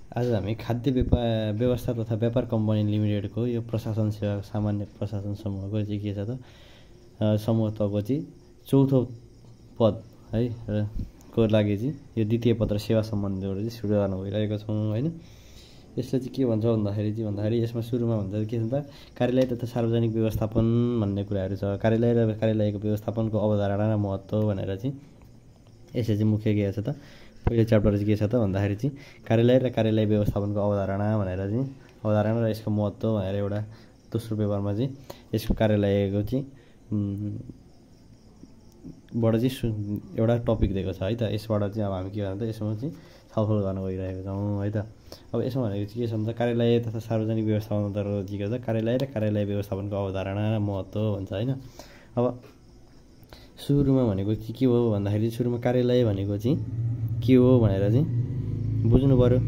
आज हामी खाद्य व्यवस्था तथा व्यापार कम्पनी लिमिटेडको यो प्रशासन सेवा सामान्य प्रशासन समूहको चाहिँ के छ त समूह तहको चाहिँ चौथो पद है को लागि चाहिँ यो द्वितीय पत्र सेवा सम्बन्धीबाट चाहिँ सुरु गर्न गइरहेको छौँ होइन। यसले चाहिँ के भन्छ भन्दाखेरि यसमा सुरुमा भन्छ के छ त कार्यालय तथा सार्वजनिक व्यवस्थापन भन्ने कुराहरू छ। कार्यालय र कार्यालयको व्यवस्थापनको अवधारणा र महत्त्व भनेर चाहिँ यसले चाहिँ मुख्य के छ त पहिलो च्याप्टर चाहिँ के छ त भन्दाखेरि चाहिँ कार्यालय र कार्यालय व्यवस्थापनको अवधारणा भनेर चाहिँ अवधारणा र यसको महत्त्व भनेर एउटा दोस्रो पेपरमा चाहिँ यसको कार्यालयको चाहिँ बाट चाहिँ एउटा टपिक दिएको छ है त। यसबाट चाहिँ अब हामी के गर्छौँ त यसमा चाहिँ छलफल गर्न गइरहेको छौँ है त। अब यसमा भनेको चाहिँ के छ भने कार्यालय तथा सार्वजनिक व्यवस्थापन अन्तर्गत के गर्छ कार्यालय र कार्यालय व्यवस्थापनको अवधारणा र महत्त्व भन्छ होइन। अब सुरुमा भनेको चाहिँ के हो भन्दाखेरि सुरुमा कार्यालय भनेको चाहिँ के हो भनेर चाहिँ बुझ्नु पर्यो।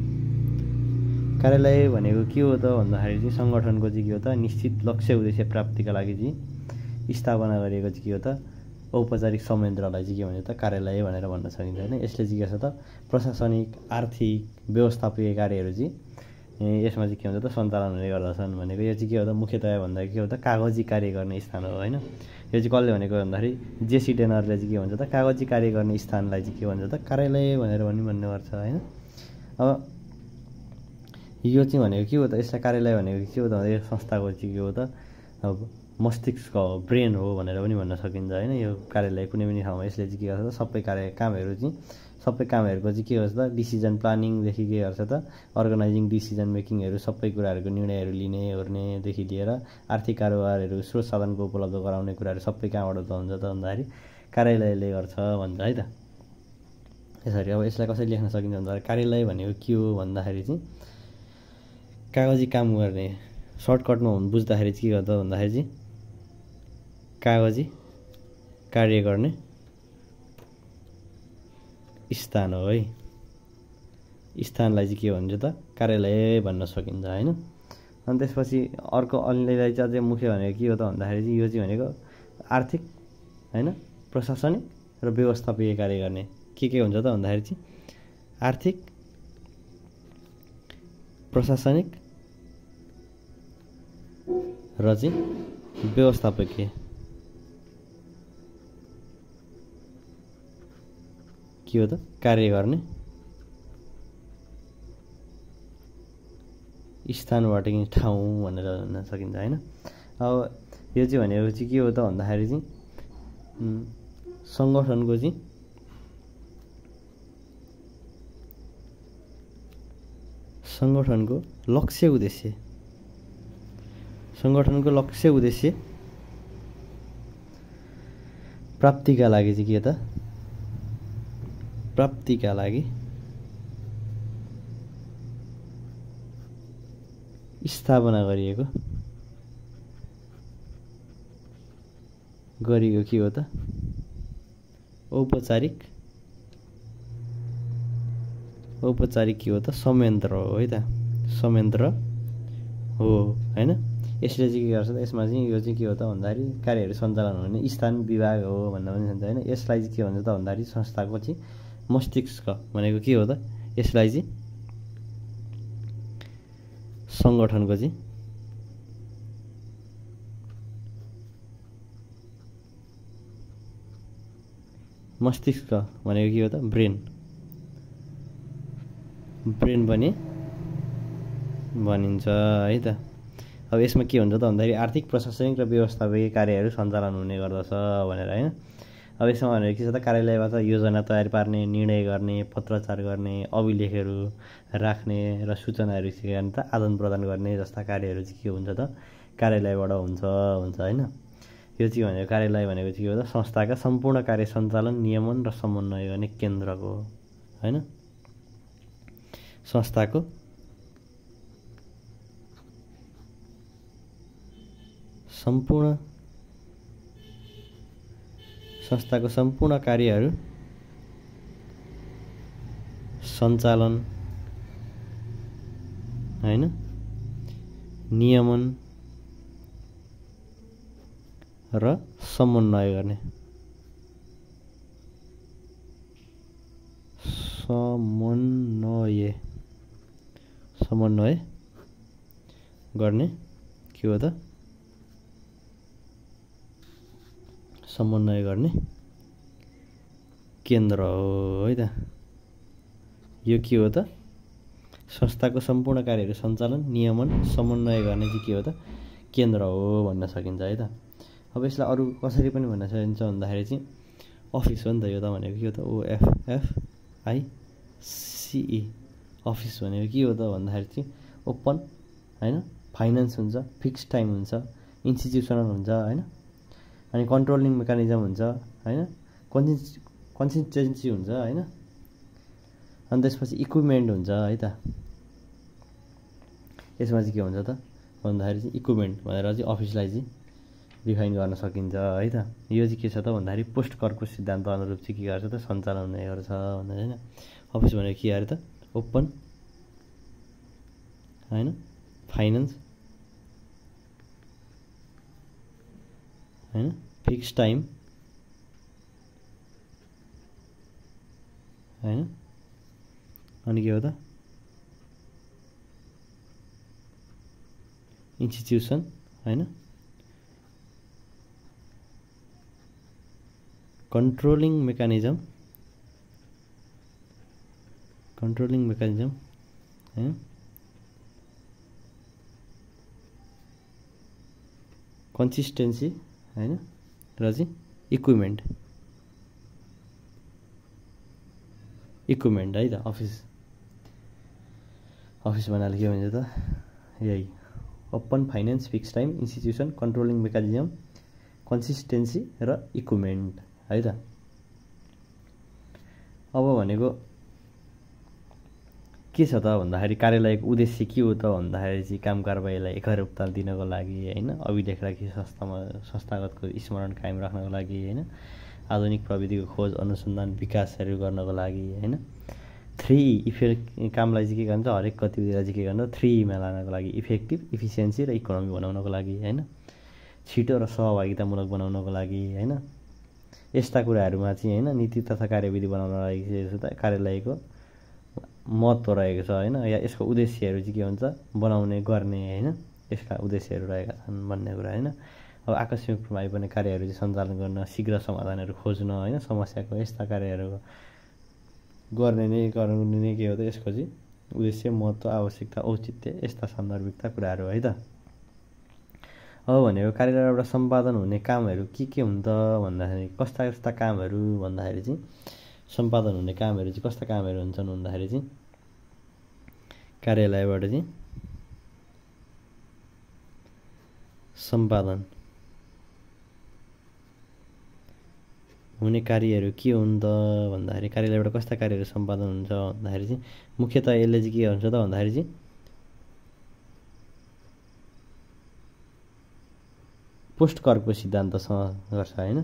कार्यालय भनेको के हो त भन्दाखेरि चाहिँ सङ्गठनको चाहिँ के हो त निश्चित लक्ष्य उद्देश्य प्राप्तिका लागि चाहिँ स्थापना गरिएको चाहिँ के हो त औपचारिक संयन्त्रलाई चाहिँ के भन्छ त कार्यालय भनेर भन्न सकिन्छ होइन। यसले चाहिँ के छ त प्रशासनिक आर्थिक व्यवस्थापकीय कार्यहरू चाहिँ यसमा चाहिँ के हुन्छ त सञ्चालन हुने गर्दछन् भनेको यो चाहिँ के हो त मुख्यतया भन्दा के हो त कागजी कार्य गर्ने स्थान हो होइन। यो चाहिँ कसले भनेको भन्दाखेरि जेसी टेनरले चाहिँ के भन्छ त कागजी कार्य गर्ने स्थानलाई चाहिँ के भन्छ त कार्यालय भनेर पनि भन्ने गर्छ होइन। अब यो चाहिँ भनेको के हो त यसलाई कार्यालय भनेको के हो त भन्दा यो संस्थाको चाहिँ के हो त अब मस्तिष्क हो ब्रेन हो भनेर पनि भन्न सकिन्छ होइन। यो कार्यालय कुनै पनि ठाउँमा यसले चाहिँ के गर्छ त सबै कामहरूको चाहिँ के गर्छ त डिसिजन प्लानिङदेखि के गर्छ त अर्गनाइजिङ डिसिजन मेकिङहरू सबै कुराहरूको निर्णयहरू लिने ओर्नेदेखि लिएर आर्थिक कारोबारहरू स्रोत साधनको उपलब्ध गराउने कुराहरू सबै कहाँबाट हुन्छ त भन्दाखेरि कार्यालयले गर्छ भन्छ है त। यसरी अब यसलाई कसरी लेख्न सकिन्छ भन्दाखेरि कार्यालय भनेको के हो भन्दाखेरि चाहिँ कागजी काम गर्ने सर्टकटमा बुझ्दाखेरि चाहिँ के गर्छ भन्दाखेरि चाहिँ कागजी कार्य गर्ने स्थान हो है। स्थानलाई चाहिँ के भन्छ त कार्यालय भन्न सकिन्छ होइन। अनि त्यसपछि अर्को अन्यलाई चाहिँ अझै मुख्य भनेको के हो त भन्दाखेरि चाहिँ यो चाहिँ भनेको आर्थिक होइन प्रशासनिक र व्यवस्थापकीय कार्य गर्ने के हुन्छ त भन्दाखेरि चाहिँ आर्थिक प्रशासनिक र चाहिँ व्यवस्थापकीय के हो त कार्य गर्ने स्थानबाट ठाउँ भनेर भन्न सकिन्छ होइन। अब यो चाहिँ भनेको चाहिँ के हो त भन्दाखेरि चाहिँ सङ्गठनको लक्ष्य उद्देश्य प्राप्तिका लागि चाहिँ के त प्राप्तिका लागि स्थापना गरिएको के हो त औपचारिक के हो त संयन्त्र हो है त संयन्त्र हो होइन। यसले चाहिँ के गर्छ त यसमा चाहिँ यो चाहिँ के हो त भन्दाखेरि कार्यहरू सञ्चालन हुने स्थान विभाग हो भन्न पनि सकिन्छ होइन। यसलाई चाहिँ के भन्छ त भन्दाखेरि संस्थाको चाहिँ मस्तिष्क भनेको के हो त यसलाई चाहिँ सङ्गठनको चाहिँ मस्तिष्क भनेको के हो त ब्रेन पनि भनिन्छ है त। अब यसमा के हुन्छ त भन्दाखेरि आर्थिक प्रशासनिक र व्यवस्थापकीय कार्यहरू सञ्चालन हुने गर्दछ भनेर होइन। अब यसमा भनेको के छ त कार्यालयबाट योजना तयार पार्ने निर्णय गर्ने पत्रचार गर्ने अभिलेखहरू राख्ने र सूचनाहरू त आदान प्रदान गर्ने जस्ता कार्यहरू चाहिँ के हुन्छ त कार्यालयबाट हुन्छ होइन। यो चाहिँ भनेको कार्यालय भनेको चाहिँ के हो त संस्थाका सम्पूर्ण कार्य सञ्चालन नियमन र समन्वय गर्ने केन्द्रको होइन। संस्थाको सम्पूर्ण कार्यहरू सञ्चालन होइन नियमन र समन्वय गर्ने समन्वय गर्ने के हो त समन्वय गर्ने केन्द्र हो है त। यो के हो त संस्थाको सम्पूर्ण कार्यहरू सञ्चालन नियमन समन्वय गर्ने चाहिँ के हो त केन्द्र हो भन्न सकिन्छ है त। अब यसलाई अरू कसरी पनि भन्न सकिन्छ भन्दाखेरि चाहिँ अफिस हो नि त यो त भनेको के हो त OFFICE अफिस भनेको के हो त भन्दाखेरि चाहिँ ओपन होइन फाइनेन्स हुन्छ फिक्स टाइम हुन्छ इन्स्टिट्युसनल हुन्छ होइन अनि कन्ट्रोलिङ मेकानिजम हुन्छ होइन कन्सिस्टेन्सी हुन्छ होइन अनि त्यसपछि इक्विपमेन्ट हुन्छ है त। यसमा चाहिँ के हुन्छ त भन्दाखेरि चाहिँ इक्विपमेन्ट भनेर चाहिँ अफिसलाई चाहिँ डिफाइन गर्न सकिन्छ है त। यो चाहिँ के छ त भन्दाखेरि पोस्ट करको सिद्धान्त अनुरूप चाहिँ के गर्छ त सञ्चालन हुने गर्छ भन्दा होइन। अफिस भनेको के अरे त ओपन होइन फाइनेन्स होइन फिक्स टाइम होइन अनि के हो त इन्स्टिट्युसन होइन कन्ट्रोलिङ मेकानिजम होइन कन्सिस्टेन्सी होइन र चाहिँ इक्विपमेन्ट है त। अफिस भन्नाले के भन्छ त यही open finance fix time institution controlling mechanism consistency र इक्विपमेन्ट है त। अब भनेको के छ त भन्दाखेरि कार्यालयको उद्देश्य के हो त भन्दाखेरि चाहिँ काम कारबाहीलाई एकरूपता दिनको लागि होइन अभिलेख राखी संस्थागतको स्मरण कायम राख्नको लागि होइन आधुनिक प्रविधिको खोज अनुसन्धान विकासहरू गर्नको लागि होइन 3 कामलाई चाहिँ के गर्छ हरेक गतिविधिलाई चाहिँ के गर्छ 3 मा लानको लागि इफेक्टिभ इफिसियन्सी र इकोनोमी बनाउनको लागि होइन छिटो र सहभागितामूलक बनाउनको लागि होइन यस्ता कुराहरूमा चाहिँ होइन नीति तथा कार्यविधि बनाउनको लागि चाहिँ कार्यालयको महत्त्व रहेको छ होइन या यसको उद्देश्यहरू चाहिँ के हुन्छ बनाउने गर्ने होइन यसका उद्देश्यहरू रहेका छन् भन्ने कुरा होइन। अब आकस्मिक रूपमा आइपर्ने कार्यहरू चाहिँ सञ्चालन गर्न शीघ्र समाधानहरू खोज्न होइन समस्याको यस्ता कार्यहरू गर्ने नै के हो त यसको चाहिँ उद्देश्य महत्त्व आवश्यकता औचित्य यस्ता सान्दर्भिकता कुराहरू है त। अब भनेको कार्यालयबाट सम्पादन हुने कामहरू के हुन् त भन्दाखेरि कस्ता कामहरू भन्दाखेरि चाहिँ सम्पादन हुने कामहरू चाहिँ कस्ता कामहरू हुन्छन् भन्दाखेरि चाहिँ कार्यालयबाट चाहिँ सम्पादन हुने कार्यहरू के हुन् त भन्दाखेरि कार्यालयबाट कस्ता कार्यहरू सम्पादन हुन्छ भन्दाखेरि चाहिँ मुख्यतः यसले चाहिँ के हुन्छ त भन्दाखेरि चाहिँ पोस्ट करको सिद्धान्तसँग गर्छ होइन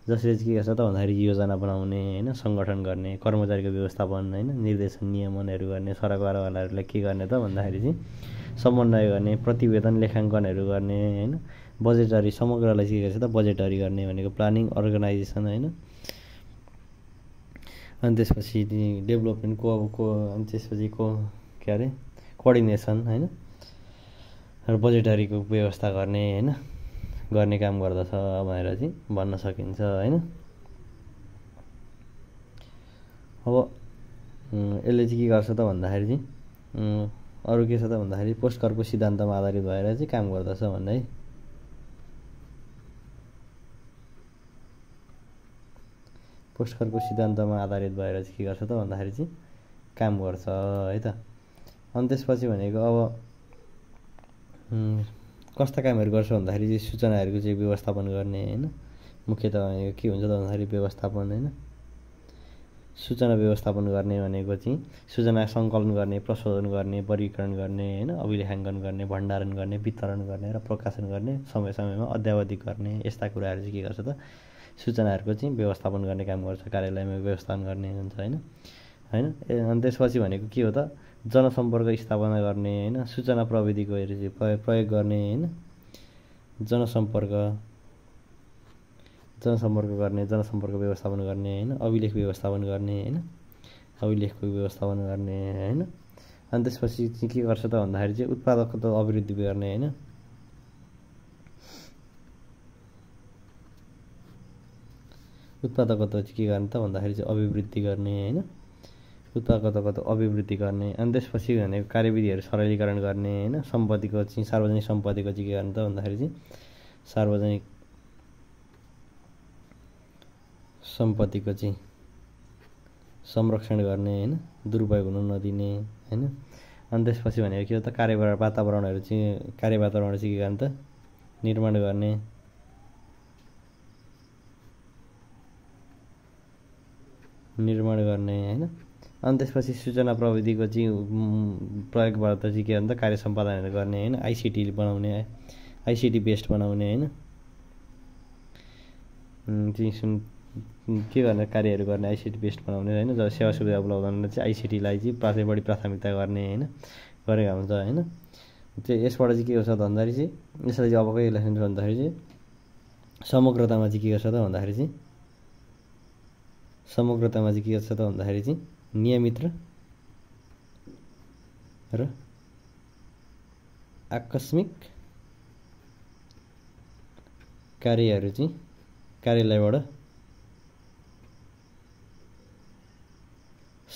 जसले चाहिँ के गर्छ त भन्दाखेरि योजना बनाउने होइन सङ्गठन गर्ने कर्मचारीको व्यवस्थापन होइन निर्देशन नियमनहरू गर्ने सरकारवालाहरूलाई के गर्ने त भन्दाखेरि चाहिँ समन्वय गर्ने प्रतिवेदन लेखाङ्कनहरू गर्ने होइन बजेटरी समग्रलाई के गर्छ त बजेटरी गर्ने भनेको प्लानिङ अर्गनाइजेसन होइन अनि त्यसपछि डेभलपमेन्ट अनि त्यसपछि के अरे कोअर्डिनेसन होइन र बजेटरीको व्यवस्था गर्ने होइन गर्ने काम गर्दछ भनेर चाहिँ भन्न सकिन्छ होइन। अब यसले चाहिँ के गर्छ त भन्दाखेरि चाहिँ अरू के छ त भन्दाखेरि पोस्ट करको सिद्धान्तमा आधारित भएर चाहिँ काम गर्दछ भन्ने है। पोस्ट करको सिद्धान्तमा आधारित भएर चाहिँ के गर्छ त भन्दाखेरि चाहिँ काम गर्छ है त। अनि त्यसपछि भनेको अब कस्ता कामहरू गर्छ भन्दाखेरि चाहिँ सूचनाहरूको चाहिँ व्यवस्थापन गर्ने होइन मुख्यतः भनेको के हुन्छ त भन्दाखेरि व्यवस्थापन होइन सूचना व्यवस्थापन गर्ने भनेको चाहिँ सूचना सङ्कलन गर्ने प्रशोधन गर्ने वर्गीकरण गर्ने होइन अभिलेखाङ्कन गर्ने भण्डारण गर्ने वितरण गर्ने र प्रकाशन गर्ने समय समयमा अद्यावधिक गर्ने यस्ता कुराहरू चाहिँ के गर्छ त सूचनाहरूको चाहिँ व्यवस्थापन गर्ने काम गर्छ कार्यालयमा व्यवस्थापन गर्ने हुन्छ होइन अनि त्यसपछि भनेको के हो त जनसम्पर्क स्थापना गर्ने होइन सूचना प्रविधिको प्रयोग गर्ने होइन जनसम्पर्क गर्ने जनसम्पर्क व्यवस्थापन गर्ने होइन अभिलेख व्यवस्थापन गर्ने होइन अभिलेखको व्यवस्थापन गर्ने होइन अनि त्यसपछि चाहिँ के गर्छ त भन्दाखेरि चाहिँ उत्पादकता अभिवृद्धि गर्ने हैन। उत्पादकता चाहिँ के गर्ने त भन्दाखेरि चाहिँ अभिवृद्धि गर्ने हैन। उत्पादकता अभिवृद्धि गर्ने। अनि त्यसपछि भनेको कार्यविधिहरू सरलीकरण गर्ने हैन। सम्पत्तिको चाहिँ सार्वजनिक सम्पत्तिको चाहिँ के गर्ने त भन्दाखेरि चाहिँ सार्वजनिक सम्पत्तिको चाहिँ संरक्षण गर्ने हैन, दुरुपयोग हुन नदिने हैन। अनि त्यसपछि भनेको के हो त कार्य वातावरणहरू चाहिँ के गर्ने त निर्माण गर्ने। हैन। अनि त्यसपछि सूचना प्रविधिको चाहिँ प्रयोगबाट चाहिँ के गर्ने त कार्य सम्पादनहरू गर्ने हैन। आइसिटी बनाउने, आइसिटी बेस्ड बनाउने हैन। के गर्ने कार्यहरू गर्ने आइसिटी बेस्ड बनाउने हैन। जब सेवा सुविधा उपलब्ध गर्न चाहिँ आइसिटीलाई चाहिँ बढी प्राथमिकता गर्ने हैन गरेका हुन्छ हैन। चाहिँ यसबाट चाहिँ के गर्छ त भन्दाखेरि चाहिँ यसलाई चाहिँ अब के लेख्नु भन्दाखेरि चाहिँ समग्रतामा चाहिँ के गर्छ त भन्दाखेरि चाहिँ नियमित र आकस्मिक कार्यहरू चाहिँ कार्यालयबाट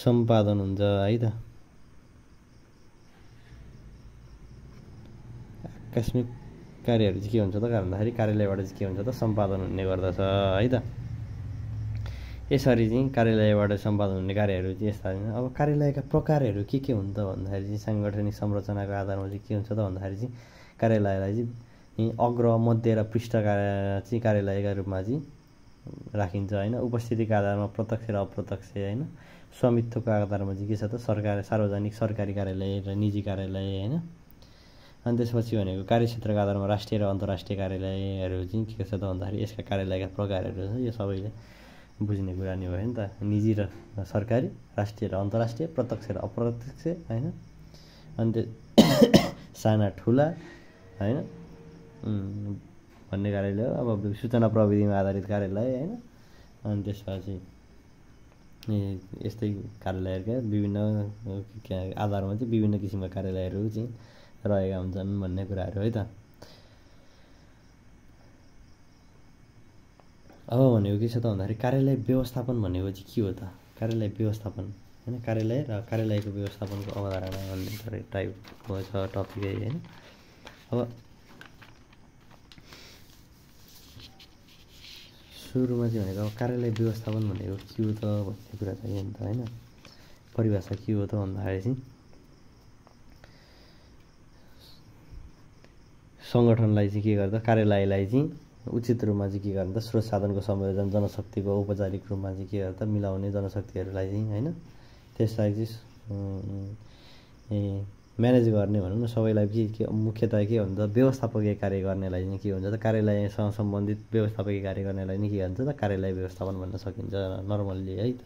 सम्पादन हुन्छ है त। आकस्मिक कार्यहरू चाहिँ के हुन्छ त भन्दाखेरि कार्यालयबाट चाहिँ के हुन्छ त सम्पादन हुने गर्दछ है त। यसरी चाहिँ कार्यालयबाट सम्पादन हुने कार्यहरू चाहिँ यस्ता छन्। अब कार्यालयका प्रकारहरू के हुन् त भन्दाखेरि चाहिँ सांगठनिक संरचनाको आधारमा चाहिँ के हुन्छ त भन्दाखेरि चाहिँ कार्यालयलाई चाहिँ अग्र मध्य र पृष्ठ चाहिँ कार्यालयका रूपमा चाहिँ राखिन्छ हैन। उपस्थितिका आधारमा प्रत्यक्ष र अप्रत्यक्ष हैन। स्वामित्वको आधारमा चाहिँ के छ त सार्वजनिक सरकारी कार्यालय र निजी कार्यालय हैन। अनि त्यसपछि भनेको कार्यक्षेत्रको आधारमा राष्ट्रिय र अन्तर्राष्ट्रिय कार्यालयहरू चाहिँ के छ त भन्दाखेरि यसका कार्यालयका प्रकारहरू छ। यो सबैले बुझ्ने कुरा नै हो हैन त। निजी र सरकारी, राष्ट्रिय र अन्तर्राष्ट्रिय, प्रत्यक्ष र अप्रत्यक्ष हैन। अनि साना ठुला हैन भन्ने कार्यालय हो। अब सूचना प्रविधिमा आधारित कार्यालय हैन। अनि त्यसपछि यस्तै कार्यालयहरूका विभिन्न आधारमा चाहिँ विभिन्न किसिमका कार्यालयहरू चाहिँ रहेका हुन्छन् भन्ने कुराहरू है त। अब भनेको के छ त भन्दाखेरि कार्यालय व्यवस्थापन भनेको चाहिँ के हो त? कार्यालय व्यवस्थापन हैन। कार्यालय र कार्यालयको व्यवस्थापनको अवधारणा भन्ने टाइपको छ टपिकै हैन। अब सुरुमा चाहिँ भनेको अब कार्यालय व्यवस्थापन भनेको के हो त भन्ने कुरा चाहियो नि त हैन। परिभाषा के हो त भन्दाखेरि चाहिँ सङ्गठनलाई चाहिँ के गर्दा कार्यालयलाई चाहिँ उचित रूपमा चाहिँ के गर्ने त स्रोत साधनको संयोजन, जनशक्तिको औपचारिक रूपमा चाहिँ के गर्दा मिलाउने, जनशक्तिहरूलाई चाहिँ हैन त्यसलाई चाहिँ म्यानेज गर्ने भनौँ न। सबैलाई के मुख्यतः के हुन्छ व्यवस्थापकीय कार्य गर्नेलाई चाहिँ के हुन्छ त कार्यालयसँग सम्बन्धित व्यवस्थापकीय कार्य गर्नेलाई नै के भन्छ त कार्यालय व्यवस्थापन भन्न सकिन्छ नर्मल्ली है त।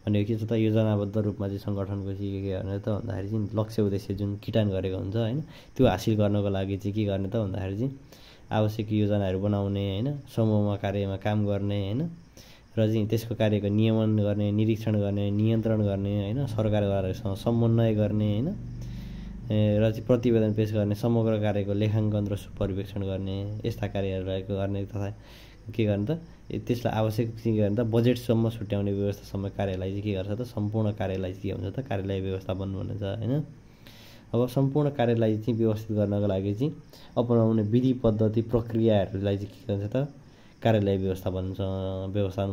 भनेको के छ त योजनाबद्ध रूपमा चाहिँ सङ्गठनको चाहिँ के गर्ने त भन्दाखेरि चाहिँ लक्ष्य उद्देश्य जुन किटान गरेको हुन्छ हैन त्यो हासिल गर्नको लागि चाहिँ के गर्ने त भन्दाखेरि चाहिँ आवश्यक योजनाहरू बनाउने हैन, समूहमा कार्यमा काम गर्ने हैन र चाहिँ त्यसको कार्यको नियमन गर्ने, निरीक्षण गर्ने, नियन्त्रण गर्ने हैन, सरकारसँग समन्वय गर्ने हैन र चाहिँ प्रतिवेदन पेश गर्ने, समग्र कार्यको लेखाङ्कन र पर्यवेक्षण गर्ने यस्ता कार्यहरू गर्ने तथा के गर्ने त त्यसलाई आवश्यक के गर्ने त बजेटसम्म छुट्याउने व्यवस्थासम्म कार्यलाई चाहिँ के गर्छ त सम्पूर्ण कार्यलाई के हुन्छ त कार्यालय व्यवस्थापन भनिन्छ हैन। अब सम्पूर्ण कार्यलाई चाहिँ व्यवस्थित गर्नको लागि चाहिँ अपनाउने विधि पद्धति प्रक्रियाहरूलाई चाहिँ के भन्छ त कार्यालय व्यवस्थापन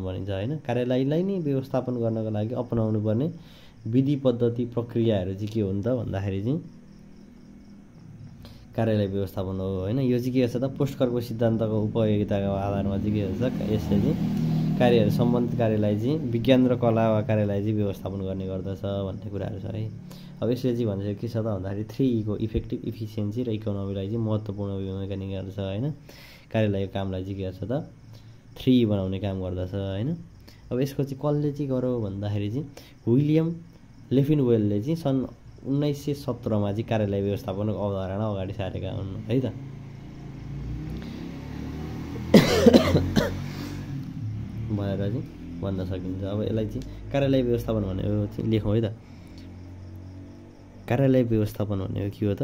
भनिन्छ हैन। कार्यालयलाई नै व्यवस्थापन गर्नको लागि अपनाउनु पर्ने विधि पद्धति प्रक्रियाहरू चाहिँ के हुन् त भन्दाखेरि चाहिँ कार्यालय व्यवस्थापन हो हैन। यो चाहिँ के गर्छ त पोस्टकरको सिद्धान्तको उपयोगिताको आधारमा चाहिँ के हुन्छ यसले चाहिँ कार्यहरू सम्बन्धित कार्यलाई चाहिँ विज्ञान र कला वा कार्यलाई चाहिँ व्यवस्थापन गर्ने गर्दछ भन्ने कुराहरू छ है। अब यसले चाहिँ भन्छ के छ त भन्दाखेरि 3 को इफेक्टिभ, इफिसियन्सी र इकोनोमीलाई चाहिँ महत्त्वपूर्ण भूमिका निभाउँछ हैन। कार्यालयको कामलाई चाहिँ के गर्छ त 3 बनाउने काम गर्दछ हैन। अब यसको चाहिँ कसले चाहिँ गर्यो भन्दाखेरि चाहिँ विलियम लेफिनवेलले चाहिँ सन् 1917 मा चाहिँ कार्यालय व्यवस्थापनको अवधारणा अगाडि सारेका हुन् है त। भनेर चाहिँ भन्न सकिन्छ। अब यसलाई चाहिँ कार्यालय व्यवस्थापन भनेको चाहिँ लेखौँ है त। कार्यालय व्यवस्थापन भनेको के हो त?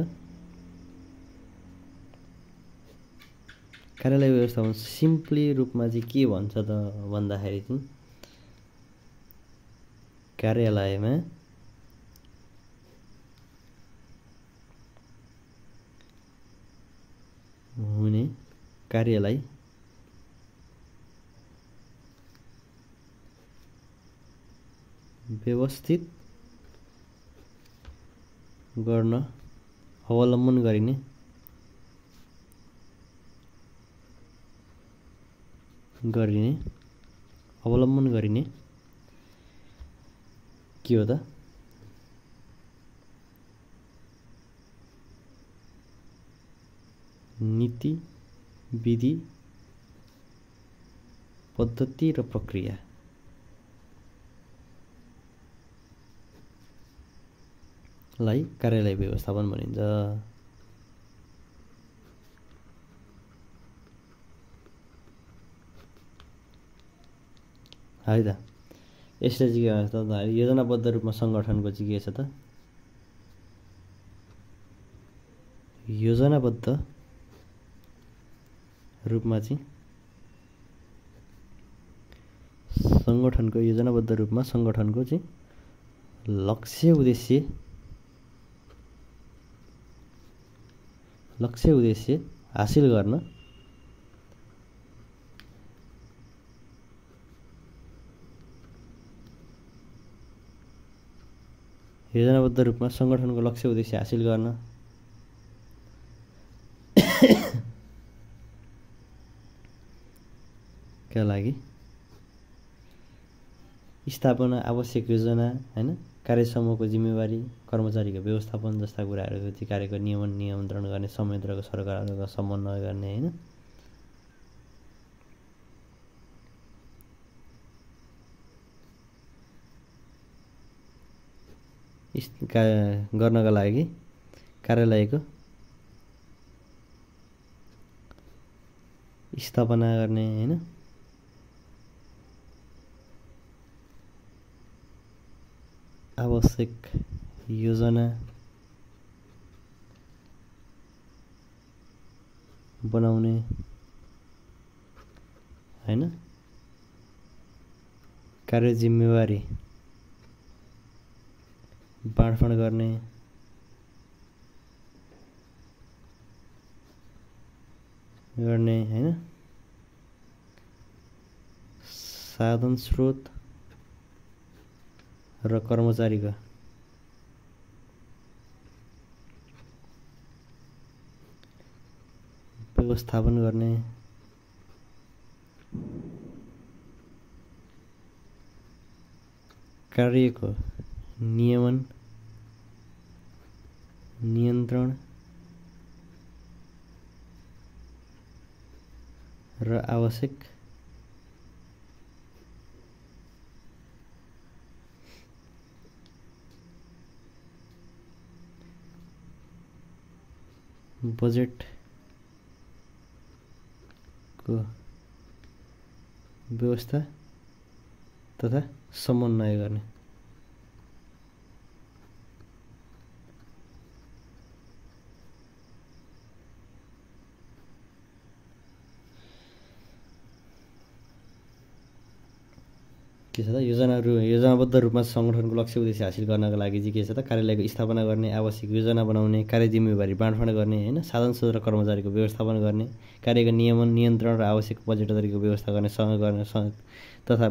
कार्यालय व्यवस्थापन सिम्पली रूपमा चाहिँ के भन्छ त भन्दाखेरि चाहिँ कार्यालयमा हुने कार्यलाई व्यवस्थित गर्न अवलम्बन गरिने के हो त? नीति, विधि, पद्धति र प्रक्रिया लाई कार्यालय व्यवस्थापन भनिन्छ। है त यसले चाहिँ के भन्छ त योजनाबद्ध रूपमा सङ्गठनको चाहिँ के छ त? योजनाबद्ध रूपमा चाहिँ सङ्गठनको चाहिँ लक्ष्य उद्देश्य हासिल गर्न योजनाबद्ध रूपमा सङ्गठनको लक्ष्य उद्देश्य हासिल गर्न का लागि स्थापना, आवश्यक योजना, हैन, कार्यसमूहको जिम्मेवारी, कर्मचारीको व्यवस्थापन जस्ता कुराहरू चाहिँ कार्यको नियन्त्रण गर्ने, संयन्त्रको सरकारसँग समन्वय गर्ने, हैन, गर्नका लागि कार्यालयको स्थापना गर्ने, हैन, आवश्यक योजना बनाउने, हैन, कार्य जिम्मेवारी बाँडफाँड गर्ने, हैन, साधन स्रोत र कर्मचारीको व्यवस्थापन गर्ने, कार्यको नियन्त्रण र आवश्यक बजेटको व्यवस्था तथा समन्वय गर्ने। के छ त योजनाबद्ध रूपमा सङ्गठनको लक्ष्य उद्देश्य हासिल गर्नका लागि चाहिँ के छ त कार्यालयको स्थापना गर्ने, आवश्यक योजना बनाउने, कार्य जिम्मेवारी बाँडफाँड गर्ने, हैन, साधन स्रोत र कर्मचारीको व्यवस्थापन गर्ने, कार्यको नियन्त्रण र आवश्यक बजेटरीको व्यवस्था गर्ने, तथा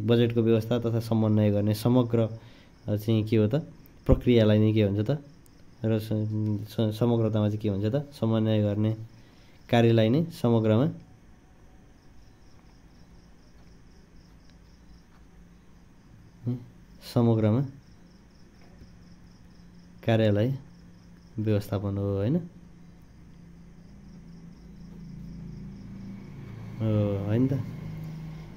बजेटको व्यवस्था तथा समन्वय गर्ने समग्र चाहिँ के हो त प्रक्रियालाई नै के भन्छ त र समग्रतामा चाहिँ के हुन्छ त समन्वय गर्ने कार्यलाई नै समग्रमा कार्यालय व्यवस्थापन हो, हैन, हैन त।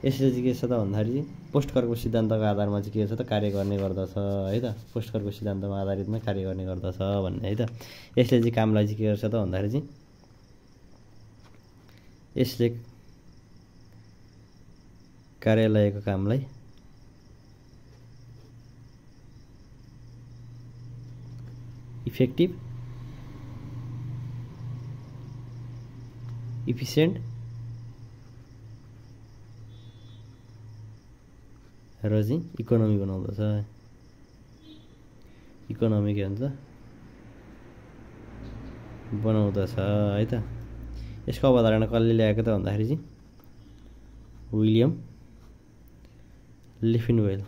यसले चाहिँ के छ त भन्दाखेरि पोस्टकरको सिद्धान्तको आधारमा चाहिँ के छ त कार्य गर्ने गर्दछ, है त। पोस्टकरको सिद्धान्तमा आधारितमा कार्य गर्ने गर्दछ भन्ने, है त। यसले चाहिँ कामलाई चाहिँ के गर्छ त भन्दाखेरि चाहिँ यसले कार्यालयको कामलाई इफेक्टिभ, इफिसियन्ट र चाहिँ इकोनोमी बनाउँदछ। इकोनोमी के भन्छ बनाउँदछ है त। यसको अवधारणा कसले ल्याएको त भन्दाखेरि चाहिँ विलियम लिफिनवेल।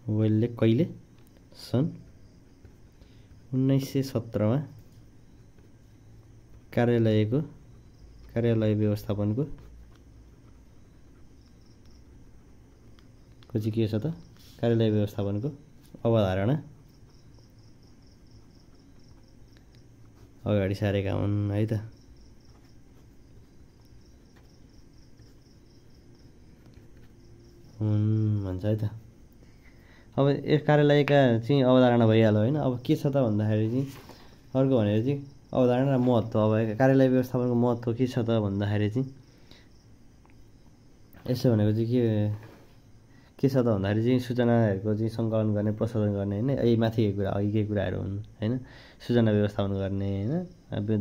वेलले कहिले सन् 1917 मा कार्यालय व्यवस्थापनको चाहिँ के छ त कार्यालय व्यवस्थापनको अवधारणा अगाडि सारेका हुन् है त। भन्छ है त। अब यस कार्यालयका चाहिँ अवधारणा भइहाल्यो होइन। अब के छ त भन्दाखेरि चाहिँ अर्को भनेर चाहिँ अवधारणा र महत्त्व। अब कार्यालय व्यवस्थापनको महत्त्व के छ त भन्दाखेरि चाहिँ यसो भनेको चाहिँ के छ त भन्दाखेरि चाहिँ सूचनाहरूको चाहिँ सङ्कलन गर्ने, प्रशोधन गर्ने होइन। यही माथिकै कुरा अघिकै कुराहरू हुन् होइन। सूचना व्यवस्थापन गर्ने होइन,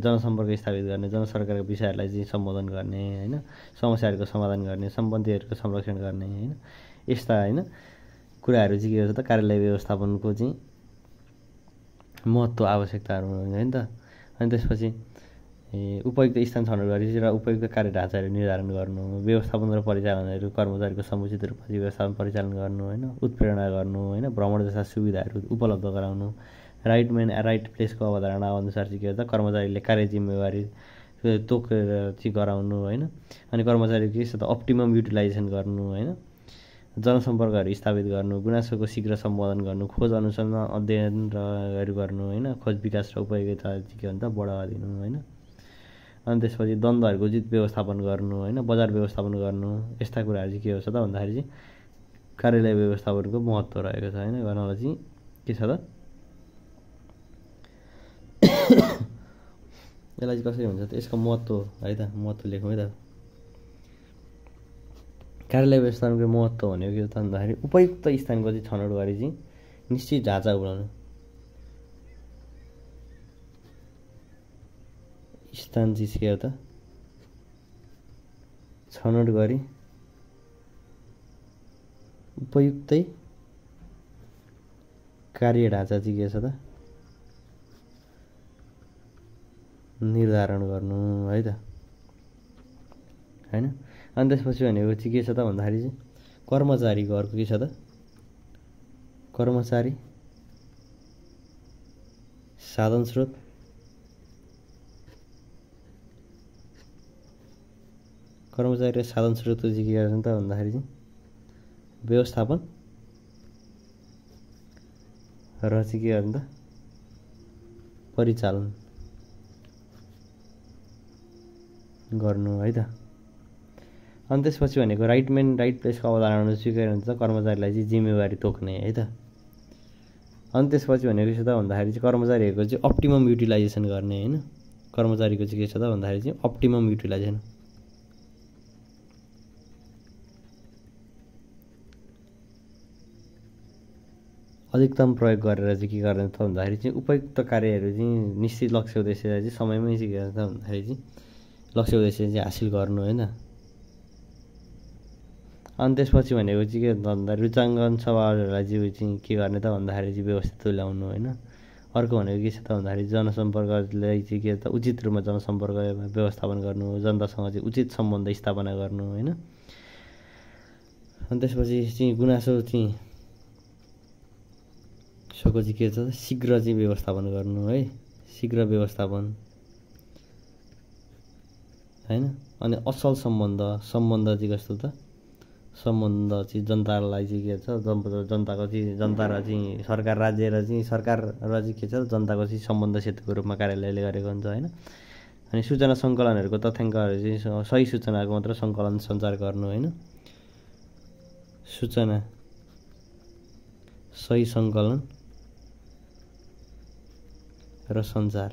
जनसम्पर्क स्थापित गर्ने, जनसरकारको विषयहरूलाई चाहिँ सम्बोधन गर्ने होइन, समस्याहरूको समाधान गर्ने, सम्पत्तिहरूको संरक्षण गर्ने होइन, यस्ता होइन कुराहरू चाहिँ के हो त कार्यालय व्यवस्थापनको चाहिँ महत्त्व आवश्यकताहरू होइन त। अनि त्यसपछि उपयुक्त स्थान छनौट गरी र उपयुक्त कार्य ढाँचाहरू निर्धारण गर्नु, व्यवस्थापन र परिचालनहरू कर्मचारीको समुचित रूपमा व्यवस्थापन परिचालन गर्नु होइन, उत्प्रेरणा गर्नु होइन, भ्रमण जस्ता सुविधाहरू उपलब्ध गराउनु, राइट म्यान राइट प्लेसको अवधारणा अनुसार चाहिँ के हुन्छ कर्मचारीले कार्य जिम्मेवारी तोकेर चाहिँ गराउनु होइन। अनि कर्मचारीको के छ त अप्टिमम युटिलाइजेसन गर्नु होइन, जनसम्पर्कहरू स्थापित गर्नु, गुनासोको शीघ्र सम्बोधन गर्नु, खोज अनुसन्धान अध्ययन र गर्नु होइन, खोज विकास र उपयोगिता चाहिँ के भन्छ बढावा दिनु होइन। अनि त्यसपछि द्वन्द्वहरूको उचित व्यवस्थापन गर्नु होइन, बजार व्यवस्थापन गर्नु, यस्ता कुराहरू चाहिँ के हो त भन्दाखेरि चाहिँ कार्यालय व्यवस्थापनको महत्त्व रहेको छ होइन। गर्नलाई चाहिँ के छ त यसलाई चाहिँ कसरी हुन्छ त यसको महत्त्व है त। महत्त्व लेखौँ है त। कार्यालय व्यवस्थापनको महत्त्व भनेको के हो त भन्दाखेरि उपयुक्त स्थानको चाहिँ छनौट गरी चाहिँ निश्चित ढाँचा बनाउनु। स्थान चाहिँ के हो त छनौट गरी उपयुक्तै कार्य ढाँचा चाहिँ के छ त निर्धारण गर्नु है त होइन। अनि त्यसपछि भनेको चाहिँ के छ त भन्दाखेरि चाहिँ कर्मचारीको अर्को के छ त कर्मचारी साधन स्रोत कर्मचारी र साधन स्रोत चाहिँ के गर्छन् त भन्दाखेरि चाहिँ व्यवस्थापन र चाहिँ के गर्छन् त परिचालन गर्नु है त। अनि त्यसपछि भनेको राइट म्यान राइट प्लेसको अवधारणा चाहिँ के हुन्छ कर्मचारीलाई चाहिँ जिम्मेवारी तोक्ने है त। अनि त्यसपछि भनेको के छ त भन्दाखेरि चाहिँ कर्मचारीहरूको चाहिँ अप्टिमम युटिलाइजेसन गर्ने होइन। कर्मचारीको चाहिँ के छ त भन्दाखेरि चाहिँ अप्टिमम युटिलाइजेसन अधिकतम प्रयोग गरेर चाहिँ के गर्ने त भन्दाखेरि चाहिँ उपयुक्त कार्यहरू चाहिँ निश्चित लक्ष्य उद्देश्यलाई चाहिँ समयमै चाहिँ के गर्छ भन्दाखेरि चाहिँ लक्ष्य उद्देश्य चाहिँ हासिल गर्नु होइन। अनि त्यसपछि भनेको चाहिँ के भन्दा रुचाङ्कन सवालहरूलाई चाहिँ के गर्ने त भन्दाखेरि चाहिँ व्यवस्थित तुल्याउनु होइन। अर्को भनेको के छ त भन्दाखेरि जनसम्पर्कलाई चाहिँ के त उचित रूपमा जनसम्पर्क व्यवस्थापन गर्नु, जनतासँग चाहिँ उचित सम्बन्ध स्थापना गर्नु होइन। अनि त्यसपछि चाहिँ गुनासो चाहिँ सोको चाहिँ के छ शीघ्र चाहिँ व्यवस्थापन गर्नु है, शीघ्र व्यवस्थापन होइन। अनि असल सम्बन्ध चाहिँ कस्तो त सम्बन्ध चाहिँ जनतालाई चाहिँ के छ जनताको चाहिँ जनता र चाहिँ सरकार राज्य र चाहिँ सरकार र चाहिँ के छ जनताको चाहिँ सम्बन्ध सेतुको रूपमा कार्यालयले गरेको हुन्छ होइन। अनि सूचना सङ्कलनहरूको तथ्याङ्कहरू चाहिँ सही सूचनाको मात्र सङ्कलन सञ्चार गर्नु होइन। सूचना सही सङ्कलन र सञ्चार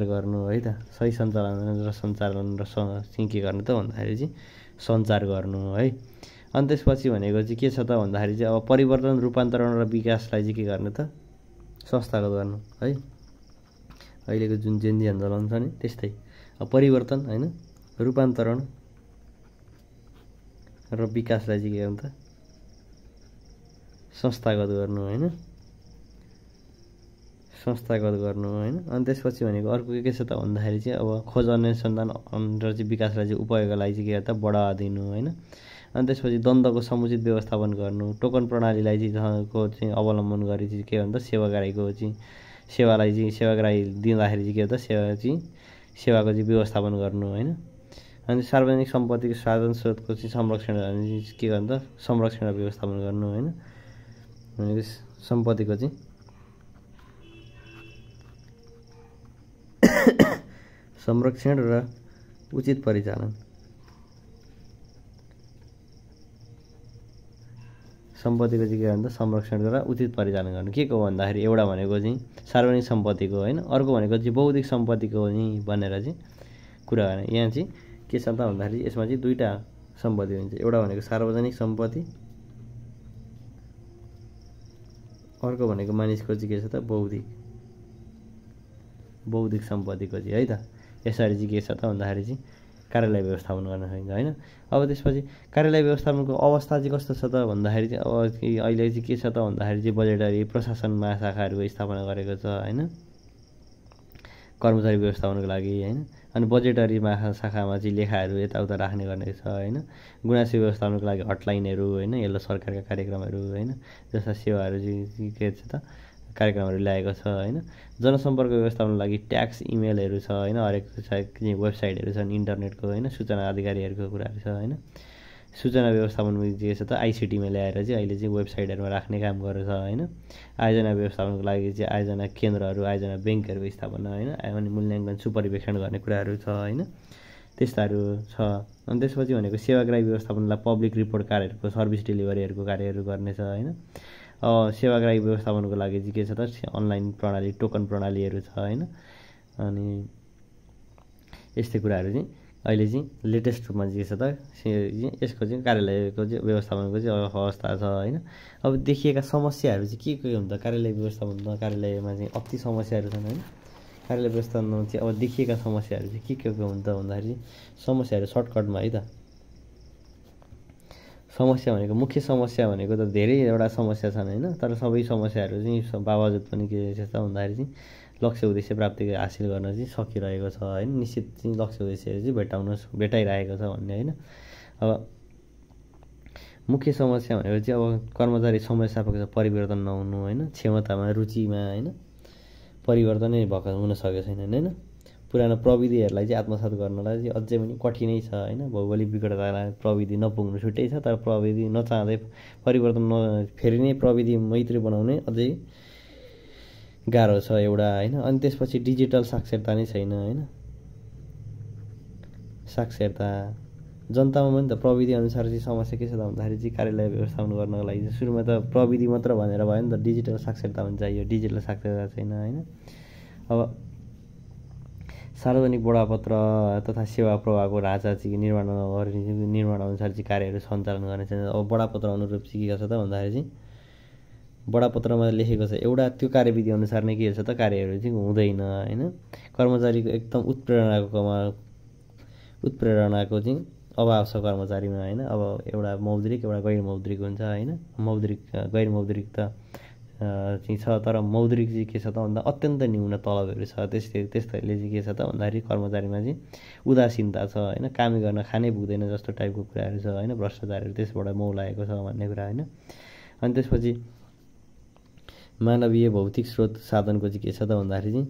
गर्नु है त। सही सञ्चालन र सञ्चालन र चाहिँ के गर्नु त भन्दाखेरि चाहिँ सञ्चार गर्नु है। अनि त्यसपछि भनेको चाहिँ के छ त भन्दाखेरि चाहिँ अब परिवर्तन रूपान्तरण र विकासलाई चाहिँ के गर्ने त संस्थागत गर्नु है। अहिलेको जुन जेन्जी आन्दोलन छ नि त्यस्तै परिवर्तन होइन रूपान्तरण र विकासलाई चाहिँ के गर्नु त संस्थागत गर्नु होइन संस्थागत गर्नु होइन। अनि त्यसपछि भनेको अर्को के छ त भन्दाखेरि चाहिँ अब खोज अनुसन्धान र चाहिँ विकासलाई चाहिँ उपयोगलाई चाहिँ के गर्दा बढावा दिनु होइन। अनि त्यसपछि द्वन्द्वको समुचित व्यवस्थापन गर्नु टोकन प्रणालीलाई चाहिँ अवलम्बन गरी चाहिँ के भन्छ सेवाग्राहीको चाहिँ सेवालाई चाहिँ सेवाग्राही दिँदाखेरि चाहिँ के भन्छ सेवाको चाहिँ व्यवस्थापन गर्नु होइन। अनि सार्वजनिक सम्पत्तिको साधन स्रोतको चाहिँ संरक्षण के भन्छ संरक्षण र व्यवस्थापन गर्नु होइन। भनेको सम्पत्तिको चाहिँ संरक्षण र उचित परिचालन सम्पत्तिको चाहिँ के भन्छ संरक्षण र उचित परिचालन गर्नु के को भन्दाखेरि एउटा भनेको चाहिँ सार्वजनिक सम्पत्तिको होइन अर्को भनेको चाहिँ बौद्धिक सम्पत्तिको नि भनेर चाहिँ कुरा गर्ने। यहाँ चाहिँ के छ त भन्दाखेरि यसमा चाहिँ दुईवटा सम्पत्ति हुन्छ एउटा भनेको सार्वजनिक सम्पत्ति अर्को भनेको मानिसको चाहिँ के छ त बौद्धिक सम्पत्तिको चाहिँ है त। यसरी चाहिँ के छ त भन्दाखेरि चाहिँ कार्यालय व्यवस्थापन गर्न सकिन्छ होइन। अब त्यसपछि कार्यालय व्यवस्थापनको अवस्था चाहिँ कस्तो छ त भन्दाखेरि चाहिँ अब अहिले चाहिँ के छ त भन्दाखेरि चाहिँ बजेटरी प्रशासन महाशाखाहरूको स्थापना गरेको छ होइन कर्मचारी व्यवस्थापनको लागि होइन। अनि बजेटरी महाशाखामा चाहिँ लेखाहरू यताउता राख्ने गर्ने छ होइन। गुनासो व्यवस्थापनको लागि हटलाइनहरू होइन यल्लो सरकारका कार्यक्रमहरू होइन जस्ता सेवाहरू चाहिँ के छ त कार्यक्रमहरू ल्याएको छ होइन। जनसम्पर्क व्यवस्थापनको लागि ट्याक्स इमेलहरू छ होइन हरेक वेबसाइटहरू छन् इन्टरनेटको होइन सूचना अधिकारीहरूको कुराहरू छ होइन। सूचना व्यवस्थापन के छ त आइसिटीमा ल्याएर चाहिँ अहिले चाहिँ वेबसाइटहरूमा राख्ने काम गरेको छ होइन। आयोजना व्यवस्थापनको लागि चाहिँ आयोजना केन्द्रहरू आयोजना ब्याङ्कहरूको स्थापना होइन अनि मूल्याङ्कन सुपरिवेक्षण गर्ने कुराहरू छ होइन त्यस्ताहरू छ। अनि त्यसपछि भनेको सेवाग्राही व्यवस्थापनलाई पब्लिक रिपोर्ट कार्यहरूको सर्भिस डेलिभरीहरूको कार्यहरू गर्ने छ होइन। सेवाग्राही व्यवस्थापनको लागि चाहिँ के छ त अनलाइन प्रणाली टोकन प्रणालीहरू छ होइन। अनि यस्तै कुराहरू चाहिँ अहिले चाहिँ लेटेस्ट रूपमा चाहिँ के छ त यसको चाहिँ कार्यालयको चाहिँ व्यवस्थापनको चाहिँ अवस्था छ होइन। अब देखिएका समस्याहरू चाहिँ के हुन्छ कार्यालय व्यवस्थापनमा कार्यालयमा चाहिँ अति समस्याहरू छन् होइन। कार्यालय व्यवस्थापनमा चाहिँ अब देखिएका समस्याहरू चाहिँ के हुन्छ भन्दाखेरि समस्याहरू सर्टकटमा है त समस्या भनेको मुख्य समस्या भनेको त धेरैवटा समस्या छन् होइन तर सबै समस्याहरू चाहिँ बावजुद पनि के छ त भन्दाखेरि चाहिँ लक्ष्य उद्देश्य प्राप्ति हासिल गर्न चाहिँ सकिरहेको छ होइन। निश्चित चाहिँ लक्ष्य उद्देश्यहरू चाहिँ भेटाइरहेको छ भन्ने होइन। अब मुख्य समस्या भनेको चाहिँ अब कर्मचारी समय सापेक्ष परिवर्तन नहुनु होइन क्षमतामा रुचिमा होइन परिवर्तनै भएको हुन सकेको छैन होइन। पुरानो प्रविधिहरूलाई चाहिँ आत्मसात गर्नलाई चाहिँ अझै पनि कठिनै छ होइन। भौगोलिक विकटतालाई प्रविधि नपुग्नु छुट्टै छ तर प्रविधि नचाहँदै परिवर्तन फेरि नै प्रविधि मैत्री बनाउने अझै गाह्रो छ एउटा होइन। अनि त्यसपछि डिजिटल साक्षरता नै छैन होइन। साक्षरता जनतामा पनि त प्रविधि अनुसार चाहिँ समस्या के छ त भन्दाखेरि चाहिँ कार्यालय व्यवस्थापन गर्नको लागि चाहिँ सुरुमा त प्रविधि मात्र भनेर भयो नि त डिजिटल साक्षरता पनि चाहियो डिजिटल साक्षरता छैन होइन। अब सार्वजनिक बडापत्र तथा सेवा प्रवाहको ढाँचा चाहिँ निर्माण अनुसार चाहिँ कार्यहरू सञ्चालन गर्ने छैन। अब बडापत्र अनुरूप चाहिँ के छ त भन्दाखेरि चाहिँ बडापत्रमा लेखेको छ एउटा त्यो कार्यविधि अनुसार नै के छ त कार्यहरू चाहिँ हुँदैन होइन। कर्मचारीको एकदम उत्प्रेरणाको चाहिँ अभाव छ कर्मचारीमा होइन। अब एउटा मौद्रिक एउटा गैर मौद्रिक हुन्छ होइन। गैर मौद्रिक त चाहिँ छ तर मौद्रिक चाहिँ के छ त भन्दा अत्यन्त न्यून तलबहरू छ त्यस्तैले चाहिँ के छ त भन्दाखेरि कर्मचारीमा चाहिँ उदासीनता छ होइन। काम गर्न खानै पुग्दैन जस्तो टाइपको कुराहरू छ होइन। भ्रष्टाचारहरू त्यसबाट मौलाएको छ भन्ने कुरा होइन। अनि त्यसपछि मानवीय भौतिक स्रोत साधनको चाहिँ के छ त भन्दाखेरि चाहिँ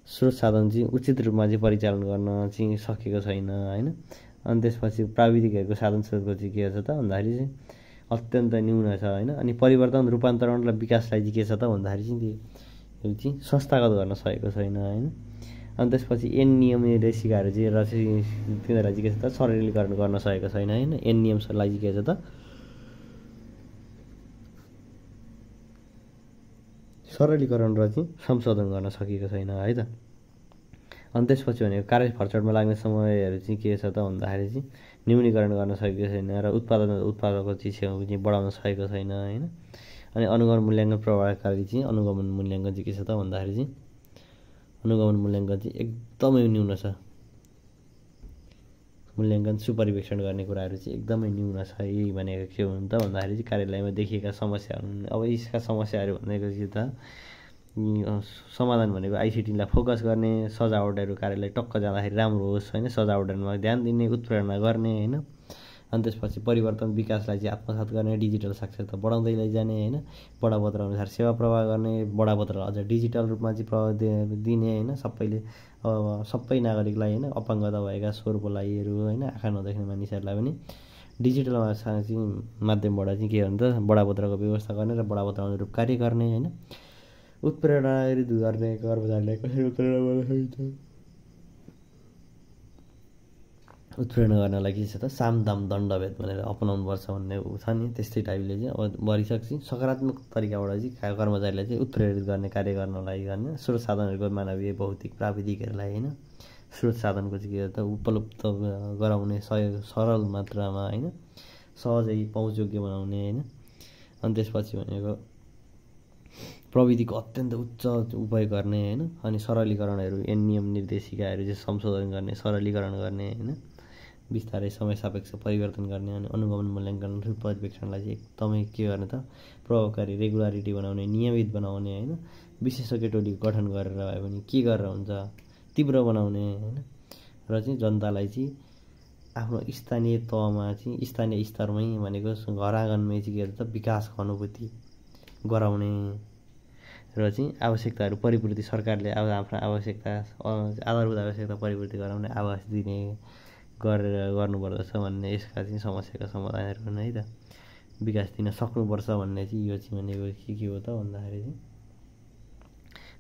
स्रोत साधन चाहिँ उचित रूपमा चाहिँ परिचालन गर्न चाहिँ सकेको छैन होइन। अनि त्यसपछि प्राविधिकहरूको साधन स्रोतको चाहिँ के छ त भन्दाखेरि चाहिँ अत्यन्त न्यून छ होइन। अनि परिवर्तन रूपान्तरण र विकासलाई चाहिँ के छ त भन्दाखेरि चाहिँ त्यो चाहिँ संस्थागत गर्न सकेको छैन होइन। अनि त्यसपछि एन नियम निर्देशिकाहरू चाहिँ र चाहिँ तिनीहरूलाई चाहिँ के छ त सरलीकरण गर्न सकेको छैन होइन। एन नियमलाई चाहिँ के छ त सरलीकरण र चाहिँ संशोधन गर्न सकेको छैन है त। अनि त्यसपछि भनेको कार्य खर्चमा लाग्ने समयहरू चाहिँ के छ त भन्दाखेरि चाहिँ न्यूनीकरण गर्न सकेको छैन र उत्पादकको चिज चाहिँ बढाउन सकेको छैन होइन। अनि अनुगमन मूल्याङ्कन प्रभावकारी चाहिँ अनुगमन मूल्याङ्कन चाहिँ के छ त भन्दाखेरि चाहिँ अनुगमन मूल्याङ्कन चाहिँ एकदमै न्यून छ। मूल्याङ्कन सुपरिवेक्षण गर्ने कुराहरू चाहिँ एकदमै न्यून छ। यही भनेको के हो त भन्दाखेरि चाहिँ कार्यालयमा देखिएका समस्याहरू। अब यसका समस्याहरू भनेको चाहिँ त समाधान भनेको आइसिटीलाई फोकस गर्ने, सजावटहरू कार्यालय टक्क जाँदाखेरि राम्रो होस् होइन, सजावटहरूमा ध्यान दिने, उत्प्रेरणा गर्ने होइन। अनि त्यसपछि परिवर्तन विकासलाई चाहिँ आत्मसात गर्ने, डिजिटल साक्षरता बढाउँदै लैजाने होइन, बडापत्र अनुसार सेवा प्रवाह गर्ने, बडापत्रलाई अझ डिजिटल रूपमा चाहिँ प्रभाव दिने होइन। सबैले सबै नागरिकलाई होइन, अपाङ्गता भएका स्वरूपलाहीहरू होइन, आँखा नदेख्ने मानिसहरूलाई पनि डिजिटलमा चाहिँ माध्यमबाट चाहिँ के भन्दा बडापत्रको व्यवस्था गर्ने र बडापत्र अनुरूप कार्य गर्ने होइन। उत्प्रेरणा गर्ने, कर्मचारीलाई कसरी उत्प्रेरणा गर्न सकिन्छ, उत्प्रेरणा गर्नलाई के छ त साम दाम दण्डभेद भनेर अपनाउनुपर्छ भन्ने छ नि। त्यस्तै टाइपले चाहिँ अब भरिसक्छ सकारात्मक तरिकाबाट चाहिँ कर्मचारीलाई चाहिँ उत्प्रेरित गर्ने कार्य गर्नलाई गर्ने स्रोत साधनहरूको मानवीय भौतिक प्राविधिकहरूलाई होइन, स्रोत साधनको चाहिँ के त उपलब्ध गराउने सहयोग सरल मात्रामा होइन, सहजै पहुँचयोग्य बनाउने होइन। अनि त्यसपछि भनेको प्रविधिको अत्यन्त उच्च उपयोग गर्ने होइन। अनि सरलीकरणहरू नियम निर्देशिकाहरू चाहिँ संशोधन गर्ने, सरलीकरण गर्ने होइन, बिस्तारै समय सापेक्ष परिवर्तन गर्ने। अनि अनुगमन मूल्याङ्कन परिवेक्षणलाई चाहिँ एकदमै के गर्ने त प्रभावकारी रेगुलारिटी बनाउने, नियमित बनाउने होइन, विशेषज्ञ टोली गठन गरेर भए पनि के गरेर हुन्छ तीव्र बनाउने होइन। र चाहिँ जनतालाई चाहिँ आफ्नो स्थानीय तहमा चाहिँ स्थानीय स्तरमै भनेको घर आँगनमै चाहिँ के त विकासको अनुभूति गराउने र चाहिँ आवश्यकताहरू परिपूर्ति सरकारले अब आफ्नो आवश्यकता आधारभूत आवश्यकता परिपूर्ति गराउने, आवास दिने गरेर गर्नुपर्दछ भन्ने यसका चाहिँ समस्याका समाधानहरू हुन् है त। विकास दिन सक्नुपर्छ भन्ने चाहिँ यो चाहिँ भनेको के हो त भन्दाखेरि चाहिँ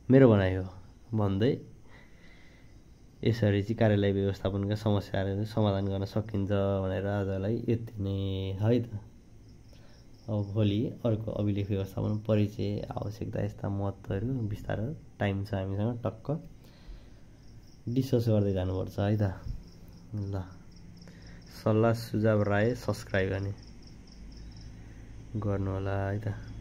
मेरो भनाइ हो भन्दै यसरी चाहिँ कार्यालय व्यवस्थापनका समस्याहरू समाधान गर्न सकिन्छ भनेर आजलाई यति नै है त। अब भोलि अर्को अभिलेख व्यवस्थापन परिचय, आवश्यकता, यस्ता महत्त्वहरू बिस्तारै टाइम छ हामीसँग टक्क डिस्कस गर्दै जानुपर्छ है त। ल सल्लाह सुझाव राय सब्सक्राइब गर्नु होला है त।